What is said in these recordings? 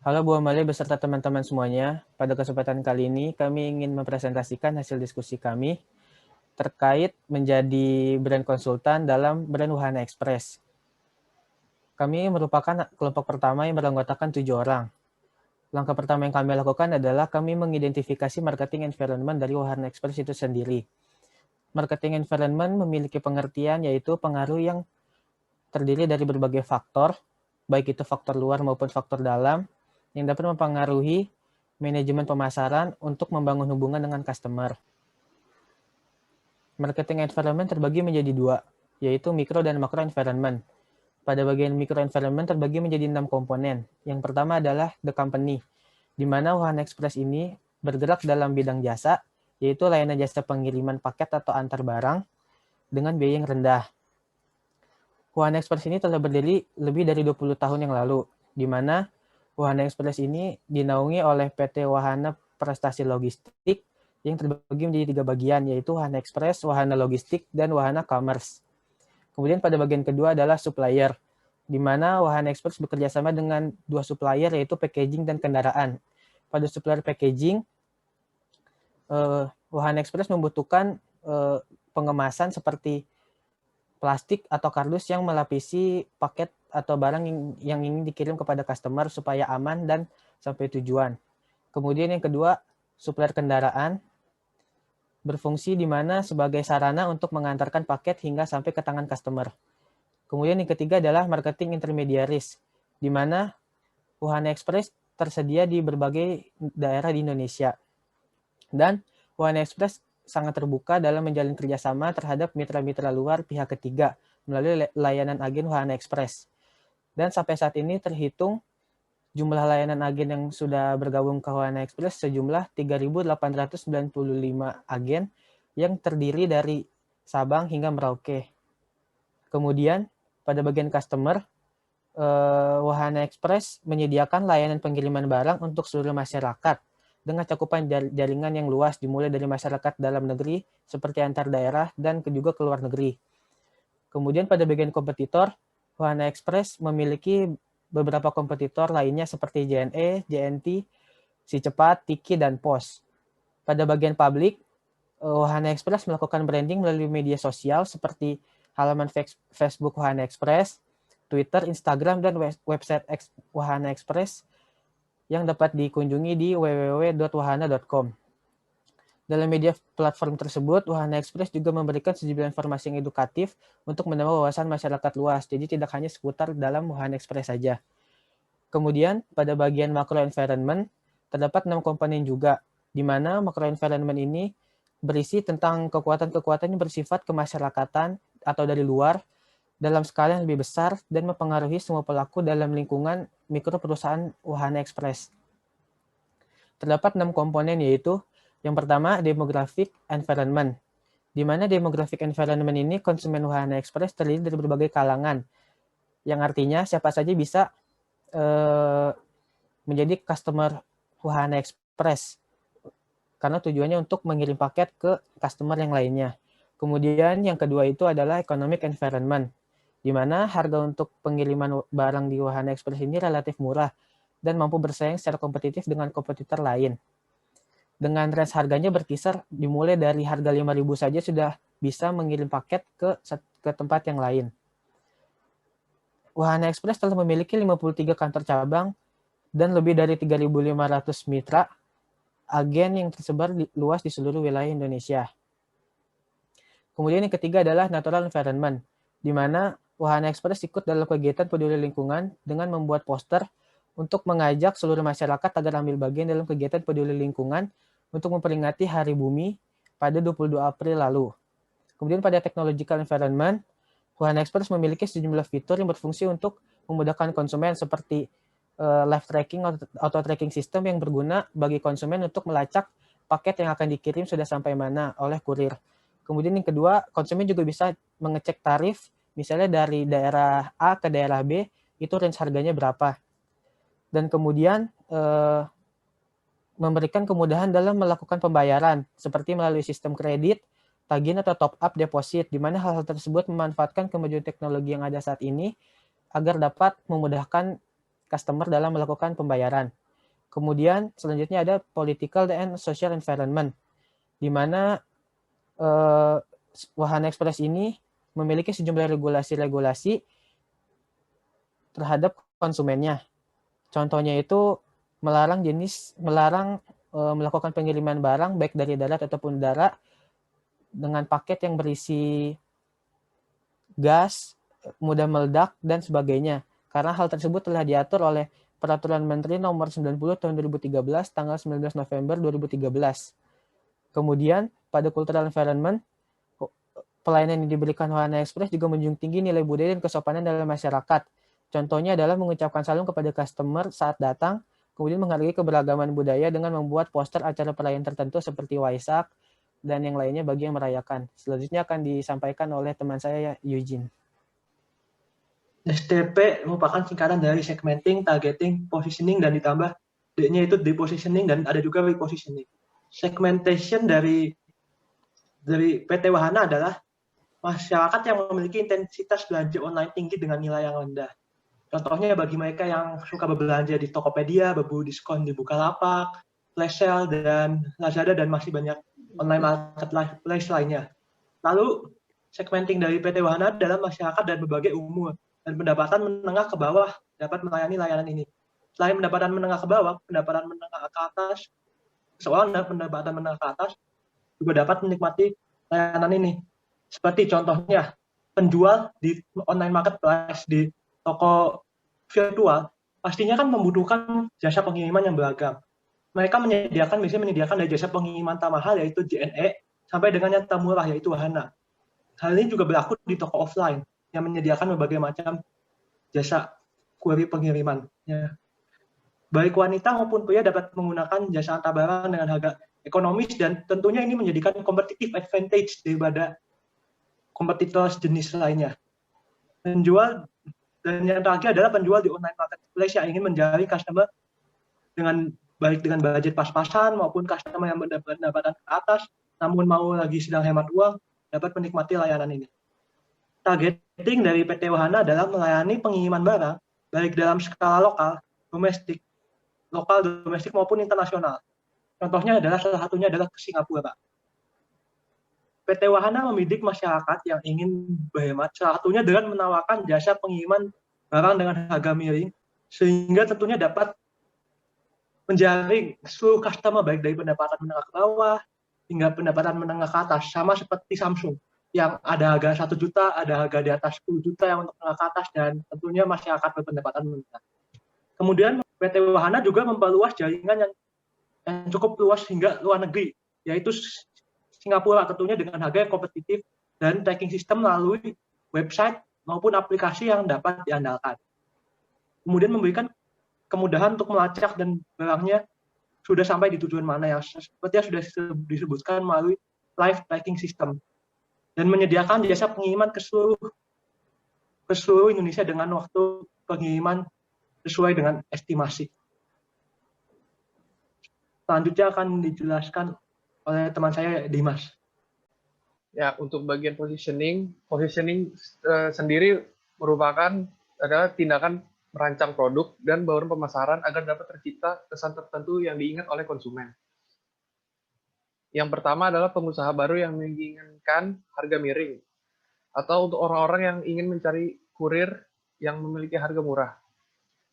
Halo Bu Amalia beserta teman-teman semuanya. Pada kesempatan kali ini kami ingin mempresentasikan hasil diskusi kami terkait menjadi brand konsultan dalam brand Wahana Express. Kami merupakan kelompok pertama yang beranggotakan 7 orang. Langkah pertama yang kami lakukan adalah kami mengidentifikasi marketing environment dari Wahana Express itu sendiri. Marketing environment memiliki pengertian yaitu pengaruh yang terdiri dari berbagai faktor, baik itu faktor luar maupun faktor dalam, yang dapat mempengaruhi manajemen pemasaran untuk membangun hubungan dengan customer. Marketing environment terbagi menjadi dua, yaitu micro dan macro environment. Pada bagian micro environment terbagi menjadi 6 komponen. Yang pertama adalah the company, di mana Wahana Express ini bergerak dalam bidang jasa, yaitu layanan jasa pengiriman paket atau antar barang dengan biaya yang rendah. Wahana Express ini telah berdiri lebih dari 20 tahun yang lalu, di mana Wahana Express ini dinaungi oleh PT Wahana Prestasi Logistik yang terbagi menjadi 3 bagian, yaitu Wahana Express, Wahana Logistik, dan Wahana Commerce. Kemudian pada bagian kedua adalah supplier, di mana Wahana Express bekerja sama dengan 2 supplier, yaitu packaging dan kendaraan. Pada supplier packaging, Wahana Express membutuhkan pengemasan seperti plastik atau kardus yang melapisi paket atau barang yang ingin dikirim kepada customer supaya aman dan sampai tujuan. Kemudian yang kedua, supplier kendaraan berfungsi di mana sebagai sarana untuk mengantarkan paket hingga sampai ke tangan customer. Kemudian yang ketiga adalah marketing intermediaries, di mana Wahana Express tersedia di berbagai daerah di Indonesia. Dan Wahana Express sangat terbuka dalam menjalin kerjasama terhadap mitra-mitra luar pihak ketiga melalui layanan agen Wahana Express. Dan sampai saat ini terhitung jumlah layanan agen yang sudah bergabung ke Wahana Express sejumlah 3.895 agen yang terdiri dari Sabang hingga Merauke. Kemudian pada bagian customer, Wahana Express menyediakan layanan pengiriman barang untuk seluruh masyarakat dengan cakupan jaringan yang luas dimulai dari masyarakat dalam negeri seperti antar daerah dan juga ke luar negeri. Kemudian pada bagian kompetitor, Wahana Express memiliki beberapa kompetitor lainnya seperti JNE, JNT, Si Cepat, Tiki, dan POS. Pada bagian publik, Wahana Express melakukan branding melalui media sosial seperti halaman Facebook Wahana Express, Twitter, Instagram, dan website Wahana Express yang dapat dikunjungi di www.wahana.com. Dalam media platform tersebut, Wahana Express juga memberikan sejumlah informasi yang edukatif untuk menambah wawasan masyarakat luas, jadi tidak hanya seputar dalam Wahana Express saja. Kemudian, pada bagian macro environment, terdapat 6 komponen juga, di mana macro environment ini berisi tentang kekuatan-kekuatan yang bersifat kemasyarakatan atau dari luar, dalam skala yang lebih besar, dan mempengaruhi semua pelaku dalam lingkungan mikro perusahaan Wahana Express. Terdapat 6 komponen, yaitu yang pertama, demographic environment, di mana demographic environment ini konsumen Wahana Express terdiri dari berbagai kalangan, yang artinya siapa saja bisa menjadi customer Wahana Express, karena tujuannya untuk mengirim paket ke customer yang lainnya. Kemudian yang kedua itu adalah economic environment, di mana harga untuk pengiriman barang di Wahana Express ini relatif murah dan mampu bersaing secara kompetitif dengan kompetitor lain. Dengan range harganya berkisar dimulai dari harga 5.000 saja sudah bisa mengirim paket ke tempat yang lain. Wahana Express telah memiliki 53 kantor cabang dan lebih dari 3.500 mitra agen yang tersebar luas di seluruh wilayah Indonesia. Kemudian yang ketiga adalah natural environment, di mana Wahana Express ikut dalam kegiatan peduli lingkungan dengan membuat poster untuk mengajak seluruh masyarakat agar ambil bagian dalam kegiatan peduli lingkungan untuk memperingati Hari Bumi pada 22 April lalu. Kemudian pada technological environment, Wahana Express memiliki sejumlah fitur yang berfungsi untuk memudahkan konsumen seperti live tracking atau auto tracking system yang berguna bagi konsumen untuk melacak paket yang akan dikirim sudah sampai mana oleh kurir. Kemudian yang kedua, konsumen juga bisa mengecek tarif, misalnya dari daerah A ke daerah B, itu range harganya berapa. Dan kemudian memberikan kemudahan dalam melakukan pembayaran, seperti melalui sistem kredit, tagihan atau top up deposit, di mana hal-hal tersebut memanfaatkan kemajuan teknologi yang ada saat ini agar dapat memudahkan customer dalam melakukan pembayaran. Kemudian selanjutnya ada political and social environment, di mana Wahana Express ini memiliki sejumlah regulasi-regulasi terhadap konsumennya. Contohnya itu melarang melakukan pengiriman barang baik dari darat ataupun udara dengan paket yang berisi gas, mudah meledak, dan sebagainya. Karena hal tersebut telah diatur oleh Peraturan Menteri Nomor 90 Tahun 2013 tanggal 19 November 2013. Kemudian pada cultural environment, pelayanan yang diberikan Wahana Express juga menjunjung tinggi nilai budaya dan kesopanan dalam masyarakat. Contohnya adalah mengucapkan salam kepada customer saat datang, kemudian menghargai keberagaman budaya dengan membuat poster acara perayaan tertentu seperti Waisak dan yang lainnya bagi yang merayakan. Selanjutnya akan disampaikan oleh teman saya, Eugene. SDP merupakan singkatan dari segmenting, targeting, positioning, dan ditambah D-nya itu depositioning dan ada juga repositioning. Segmentation dari PT Wahana adalah masyarakat yang memiliki intensitas belanja online tinggi dengan nilai yang rendah. Contohnya bagi mereka yang suka berbelanja di Tokopedia, berburu diskon di Bukalapak, flash sale, dan Lazada, dan masih banyak online marketplace lainnya. Lalu, segmenting dari PT Wahana adalah masyarakat dan berbagai umur dan pendapatan menengah ke bawah dapat melayani layanan ini. Selain pendapatan menengah ke bawah, pendapatan menengah ke atas, seorang dan pendapatan menengah ke atas juga dapat menikmati layanan ini. Seperti contohnya, penjual di online marketplace, di toko virtual, pastinya kan membutuhkan jasa pengiriman yang beragam. Mereka biasanya menyediakan dari jasa pengiriman termahal yaitu JNE sampai dengan yang termurah yaitu Wahana. Hal ini juga berlaku di toko offline yang menyediakan berbagai macam jasa kurir pengiriman. Ya. Baik wanita maupun pria dapat menggunakan jasa antar barang dengan harga ekonomis dan tentunya ini menjadikan competitive advantage daripada kompetitor jenis lainnya. Penjual dan yang terakhir adalah penjual di online marketplace yang ingin mencari customer dengan baik dengan budget pas-pasan maupun customer yang pendapatan ke atas namun mau lagi sedang hemat uang dapat menikmati layanan ini. Targeting dari PT Wahana adalah melayani pengiriman barang baik dalam skala lokal, domestik maupun internasional. Contohnya adalah salah satunya adalah ke Singapura. PT Wahana membidik masyarakat yang ingin berhemat, salah satunya dengan menawarkan jasa pengiriman barang dengan harga miring, sehingga tentunya dapat menjaring seluruh customer baik dari pendapatan menengah ke bawah hingga pendapatan menengah ke atas, sama seperti Samsung yang ada harga 1 juta, ada harga di atas 10 juta yang untuk menengah ke atas, dan tentunya masyarakat berpendapatan menengah. Kemudian PT Wahana juga memperluas jaringan yang cukup luas hingga luar negeri, yaitu Singapura tentunya dengan harga yang kompetitif dan tracking sistem melalui website maupun aplikasi yang dapat diandalkan. Kemudian memberikan kemudahan untuk melacak dan barangnya sudah sampai di tujuan mana yang seperti yang sudah disebutkan melalui live tracking system dan menyediakan jasa pengiriman ke seluruh Indonesia dengan waktu pengiriman sesuai dengan estimasi. Selanjutnya akan dijelaskan oleh teman saya, Dimas. Ya, untuk bagian positioning sendiri merupakan adalah tindakan merancang produk dan bauran pemasaran agar dapat tercipta kesan tertentu yang diingat oleh konsumen. Yang pertama adalah pengusaha baru yang menginginkan harga miring, atau untuk orang-orang yang ingin mencari kurir yang memiliki harga murah.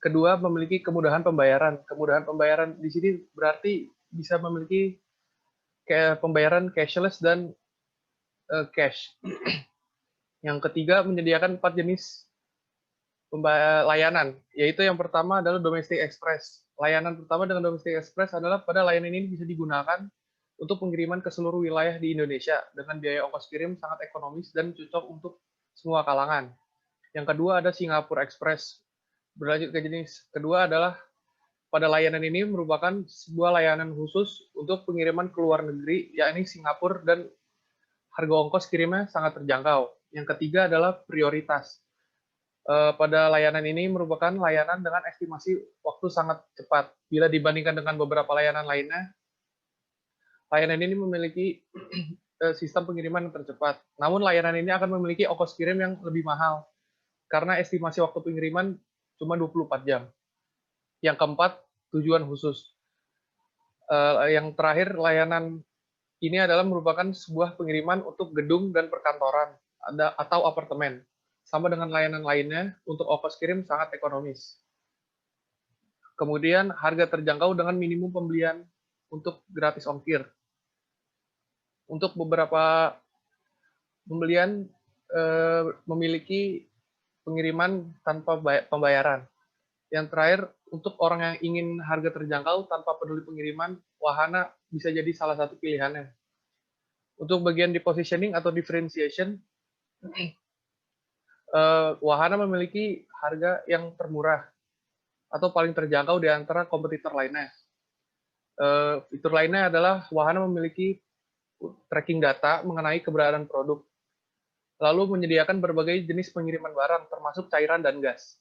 Kedua, memiliki kemudahan pembayaran. Kemudahan pembayaran di sini berarti bisa memiliki pembayaran cashless dan cash. Yang ketiga, menyediakan 4 jenis layanan, yaitu yang pertama adalah Domestic Express. Layanan pertama dengan Domestic Express adalah pada layanan ini bisa digunakan untuk pengiriman ke seluruh wilayah di Indonesia dengan biaya ongkos kirim sangat ekonomis dan cocok untuk semua kalangan. Yang kedua ada Singapore Express. Berlanjut ke jenis kedua adalah pada layanan ini merupakan sebuah layanan khusus untuk pengiriman ke luar negeri, yakni Singapura, dan harga ongkos kirimnya sangat terjangkau. Yang ketiga adalah prioritas. Pada layanan ini merupakan layanan dengan estimasi waktu sangat cepat. Bila dibandingkan dengan beberapa layanan lainnya, layanan ini memiliki sistem pengiriman yang tercepat. Namun layanan ini akan memiliki ongkos kirim yang lebih mahal, karena estimasi waktu pengiriman cuma 24 jam. Yang keempat, tujuan khusus. Yang terakhir, layanan ini adalah merupakan sebuah pengiriman untuk gedung dan perkantoran atau apartemen. Sama dengan layanan lainnya, untuk ongkos kirim sangat ekonomis. Kemudian, harga terjangkau dengan minimum pembelian untuk gratis ongkir. Untuk beberapa pembelian memiliki pengiriman tanpa pembayaran. Yang terakhir, untuk orang yang ingin harga terjangkau tanpa peduli pengiriman, wahana bisa jadi salah satu pilihannya. Untuk bagian di positioning atau differentiation, wahana memiliki harga yang termurah atau paling terjangkau di antara kompetitor lainnya. Fitur lainnya adalah wahana memiliki tracking data mengenai keberadaan produk, lalu menyediakan berbagai jenis pengiriman barang, termasuk cairan dan gas.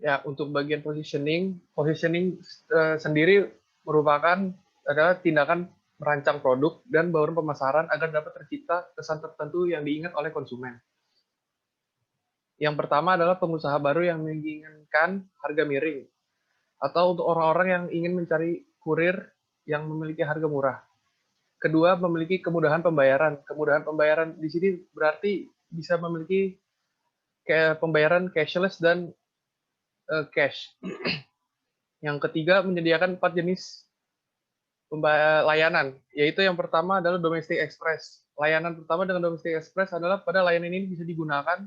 Ya, untuk bagian positioning sendiri merupakan adalah tindakan merancang produk dan bauran pemasaran agar dapat tercipta kesan tertentu yang diingat oleh konsumen. Yang pertama adalah pengusaha baru yang menginginkan harga miring, atau untuk orang-orang yang ingin mencari kurir yang memiliki harga murah. Kedua, memiliki kemudahan pembayaran. Kemudahan pembayaran di sini berarti bisa memiliki pembayaran cashless dan cash. Yang ketiga, menyediakan 4 jenis layanan, yaitu yang pertama adalah Domestic Express. Layanan pertama dengan Domestic Express adalah pada layanan ini bisa digunakan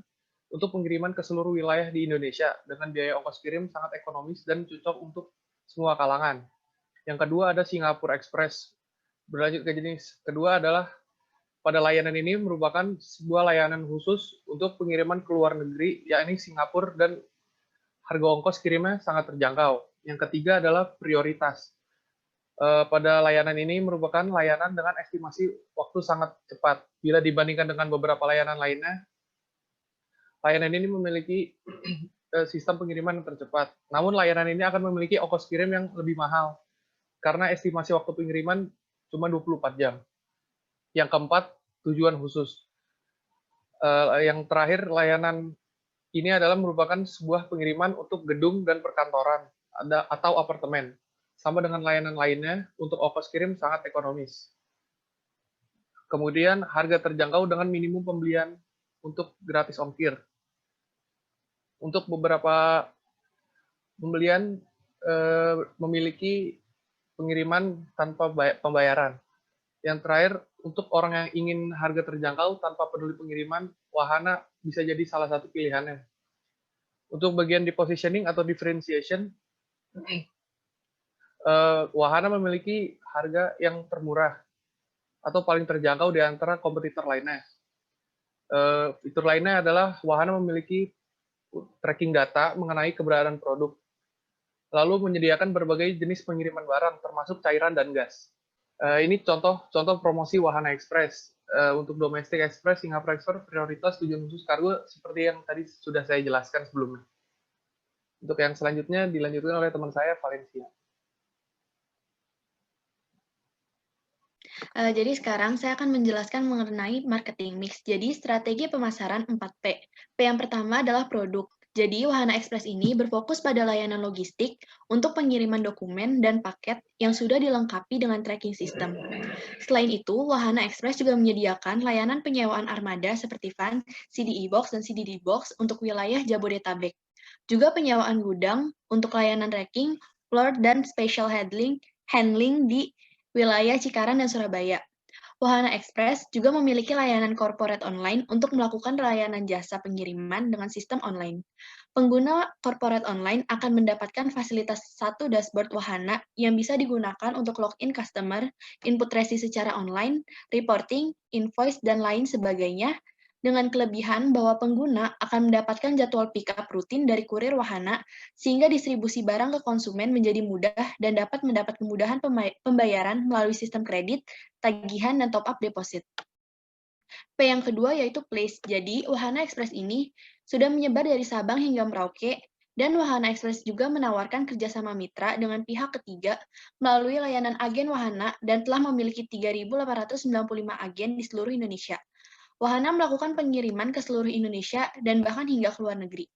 untuk pengiriman ke seluruh wilayah di Indonesia dengan biaya ongkos kirim sangat ekonomis dan cocok untuk semua kalangan. Yang kedua ada Singapore Express. Berlanjut ke jenis kedua adalah pada layanan ini merupakan sebuah layanan khusus untuk pengiriman ke luar negeri, yakni Singapura, dan harga ongkos kirimnya sangat terjangkau. Yang ketiga adalah prioritas. Pada layanan ini merupakan layanan dengan estimasi waktu sangat cepat. Bila dibandingkan dengan beberapa layanan lainnya, layanan ini memiliki sistem pengiriman yang tercepat. Namun layanan ini akan memiliki ongkos kirim yang lebih mahal, karena estimasi waktu pengiriman cuma 24 jam. Yang keempat, tujuan khusus. Yang terakhir, layanan ini adalah merupakan sebuah pengiriman untuk gedung dan perkantoran atau apartemen. Sama dengan layanan lainnya, untuk ongkos kirim sangat ekonomis. Kemudian, harga terjangkau dengan minimum pembelian untuk gratis ongkir. Untuk beberapa pembelian memiliki pengiriman tanpa pembayaran. Yang terakhir, untuk orang yang ingin harga terjangkau tanpa peduli pengiriman, wahana bisa jadi salah satu pilihannya. Untuk bagian di positioning atau differentiation, wahana memiliki harga yang termurah atau paling terjangkau di antara kompetitor lainnya. Fitur lainnya adalah wahana memiliki tracking data mengenai keberadaan produk, lalu menyediakan berbagai jenis pengiriman barang, termasuk cairan dan gas. Ini contoh promosi Wahana Express. Untuk Domestic Express, Singapore Express, prioritas tujuan khusus kargo seperti yang tadi sudah saya jelaskan sebelumnya. Untuk yang selanjutnya dilanjutkan oleh teman saya, Valencia. Jadi sekarang saya akan menjelaskan mengenai marketing mix. Jadi strategi pemasaran 4P. P yang pertama adalah produk. Jadi Wahana Express ini berfokus pada layanan logistik untuk pengiriman dokumen dan paket yang sudah dilengkapi dengan tracking system. Selain itu, Wahana Express juga menyediakan layanan penyewaan armada seperti van, CDE Box, dan CDD Box untuk wilayah Jabodetabek. Juga penyewaan gudang untuk layanan racking, floor, dan special handling di wilayah Cikarang dan Surabaya. Wahana Express juga memiliki layanan corporate online untuk melakukan layanan jasa pengiriman dengan sistem online. Pengguna corporate online akan mendapatkan fasilitas satu dashboard Wahana yang bisa digunakan untuk login customer, input resi secara online, reporting, invoice, dan lain sebagainya, dengan kelebihan bahwa pengguna akan mendapatkan jadwal pick-up rutin dari kurir Wahana, sehingga distribusi barang ke konsumen menjadi mudah dan dapat mendapat kemudahan pembayaran melalui sistem kredit, tagihan, dan top-up deposit. P yang kedua yaitu place. Jadi, Wahana Express ini sudah menyebar dari Sabang hingga Merauke, dan Wahana Express juga menawarkan kerjasama mitra dengan pihak ketiga melalui layanan agen Wahana dan telah memiliki 3.895 agen di seluruh Indonesia. Wahana melakukan pengiriman ke seluruh Indonesia dan bahkan hingga ke luar negeri.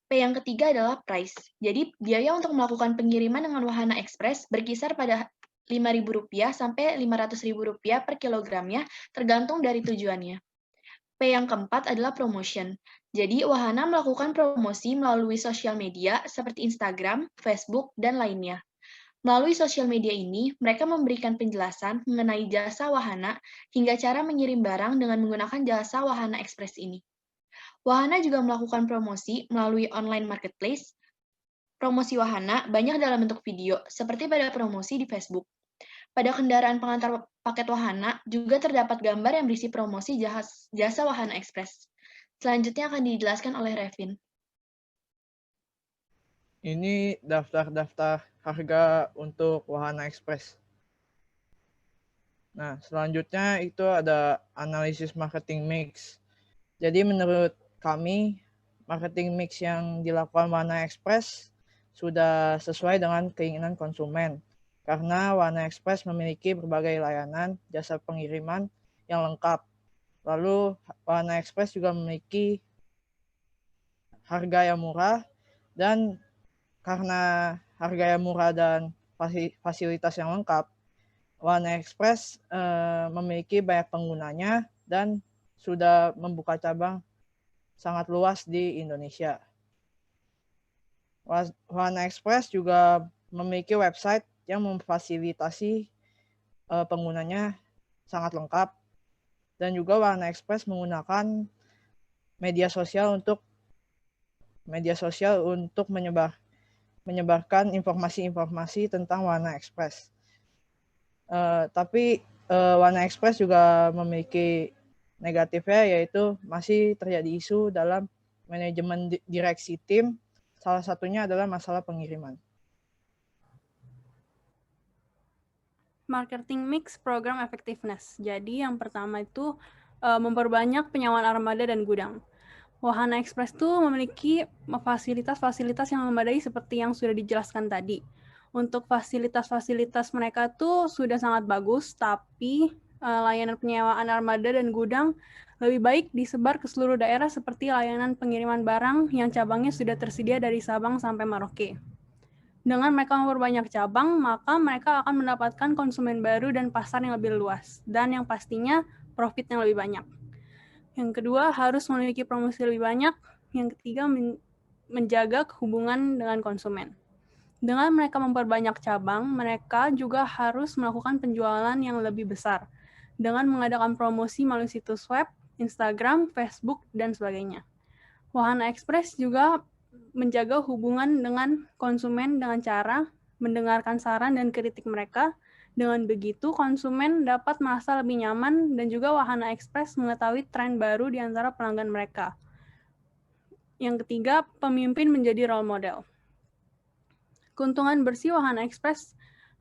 P yang ketiga adalah price. Jadi, biaya untuk melakukan pengiriman dengan wahana ekspres berkisar pada Rp5.000 sampai Rp500.000 per kilogramnya, tergantung dari tujuannya. P yang keempat adalah promotion. Jadi, wahana melakukan promosi melalui sosial media seperti Instagram, Facebook, dan lainnya. Melalui sosial media ini, mereka memberikan penjelasan mengenai jasa wahana hingga cara mengirim barang dengan menggunakan jasa wahana ekspres ini. Wahana juga melakukan promosi melalui online marketplace. Promosi wahana banyak dalam bentuk video, seperti pada promosi di Facebook. Pada kendaraan pengantar paket wahana juga terdapat gambar yang berisi promosi jasa wahana ekspres. Selanjutnya akan dijelaskan oleh Revin. Ini daftar-daftar harga untuk wahana ekspres. Nah, selanjutnya itu ada analisis marketing mix. Jadi menurut kami, marketing mix yang dilakukan wahana ekspres sudah sesuai dengan keinginan konsumen. Karena wahana ekspres memiliki berbagai layanan jasa pengiriman yang lengkap. Lalu wahana ekspres juga memiliki harga yang murah, dan karena harga yang murah dan fasilitas yang lengkap, wahana ekspres memiliki banyak penggunanya dan sudah membuka cabang sangat luas di Indonesia. Wahana ekspres juga memiliki website yang memfasilitasi penggunanya sangat lengkap, dan juga wahana ekspres menggunakan media sosial untuk menyebarkan informasi-informasi tentang wahana ekspres. Tapi wahana ekspres juga memiliki negatifnya, yaitu masih terjadi isu dalam manajemen direksi tim. Salah satunya adalah masalah pengiriman. Marketing mix program effectiveness. Jadi yang pertama itu memperbanyak penyewaan armada dan gudang. Wahana ekspres itu memiliki fasilitas-fasilitas yang memadai seperti yang sudah dijelaskan tadi. Untuk fasilitas-fasilitas mereka tuh sudah sangat bagus, tapi layanan penyewaan armada dan gudang lebih baik disebar ke seluruh daerah seperti layanan pengiriman barang yang cabangnya sudah tersedia dari Sabang sampai Merauke. Dengan mereka memperbanyak cabang, maka mereka akan mendapatkan konsumen baru dan pasar yang lebih luas, dan yang pastinya profit yang lebih banyak. Yang kedua, harus memiliki promosi lebih banyak. Yang ketiga, menjaga hubungan dengan konsumen. Dengan mereka memperbanyak cabang, mereka juga harus melakukan penjualan yang lebih besar dengan mengadakan promosi melalui situs web, Instagram, Facebook, dan sebagainya. Wahana ekspres juga menjaga hubungan dengan konsumen dengan cara mendengarkan saran dan kritik mereka. Dengan begitu, konsumen dapat merasa lebih nyaman dan juga wahana ekspres mengetahui tren baru di antara pelanggan mereka. Yang ketiga, pemimpin menjadi role model. Keuntungan bersih wahana ekspres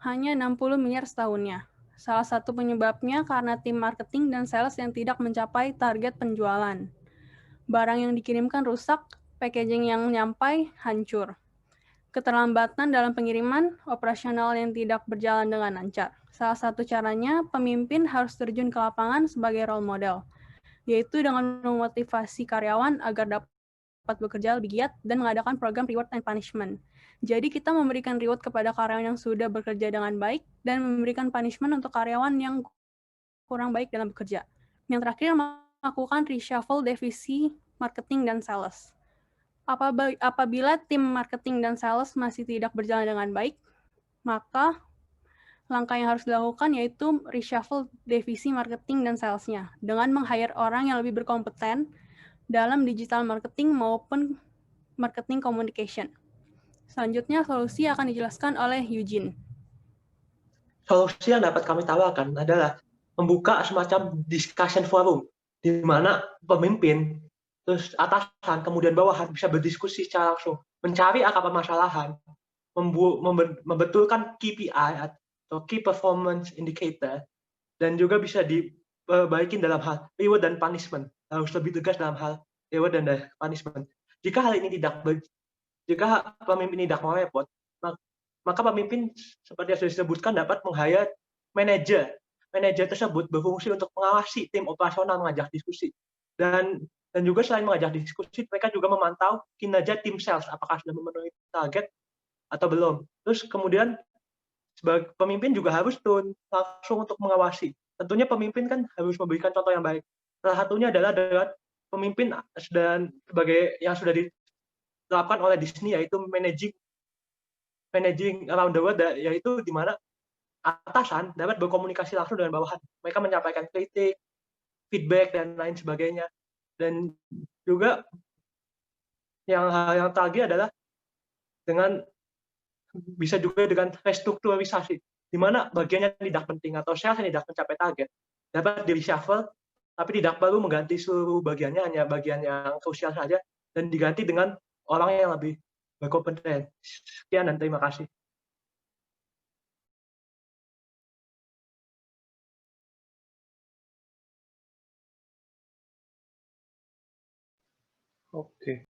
hanya 60 miliar setahunnya. Salah satu penyebabnya karena tim marketing dan sales yang tidak mencapai target penjualan. Barang yang dikirimkan rusak, packaging yang nyampai hancur. Keterlambatan dalam pengiriman, operasional yang tidak berjalan dengan lancar. Salah satu caranya, pemimpin harus terjun ke lapangan sebagai role model, yaitu dengan memotivasi karyawan agar dapat bekerja lebih giat dan mengadakan program reward and punishment. Jadi kita memberikan reward kepada karyawan yang sudah bekerja dengan baik dan memberikan punishment untuk karyawan yang kurang baik dalam bekerja. Yang terakhir, melakukan reshuffle divisi marketing dan sales. Apabila tim marketing dan sales masih tidak berjalan dengan baik, maka langkah yang harus dilakukan yaitu reshuffle divisi marketing dan salesnya dengan meng-hire orang yang lebih berkompeten dalam digital marketing maupun marketing communication. Selanjutnya, solusi akan dijelaskan oleh Eugene. Solusi yang dapat kami tawarkan adalah membuka semacam discussion forum, di mana pemimpin, terus atasan, kemudian bawahan bisa berdiskusi secara langsung, mencari akar permasalahan, membetulkan KPI atau Key Performance Indicator, dan juga bisa diperbaikin dalam hal reward dan punishment. Harus lebih tegas dalam hal reward dan punishment. Jika hal ini jika pemimpin tidak mau repot, maka pemimpin seperti yang sudah disebutkan dapat meng-hire manajer. Manajer tersebut berfungsi untuk mengawasi tim operasional, mengajak diskusi, dan Dan juga selain mengajak diskusi, mereka juga memantau kinerja tim sales, apakah sudah memenuhi target atau belum. Terus kemudian sebagai pemimpin juga harus turun langsung untuk mengawasi. Tentunya pemimpin kan harus memberikan contoh yang baik. Salah satunya adalah dengan pemimpin dan sebagai yang sudah diterapkan oleh Disney, yaitu managing around the world, yaitu di mana atasan dapat berkomunikasi langsung dengan bawahan. Mereka menyampaikan kritik, feedback, dan lain sebagainya. Dan juga yang terakhir adalah bisa juga dengan restrukturisasi, di mana bagian yang tidak penting atau sales yang tidak mencapai target dapat di-reshuffle, tapi tidak perlu mengganti seluruh bagiannya, hanya bagian yang krusial saja, dan diganti dengan orang yang lebih berkompeten. Sekian dan terima kasih. Oke.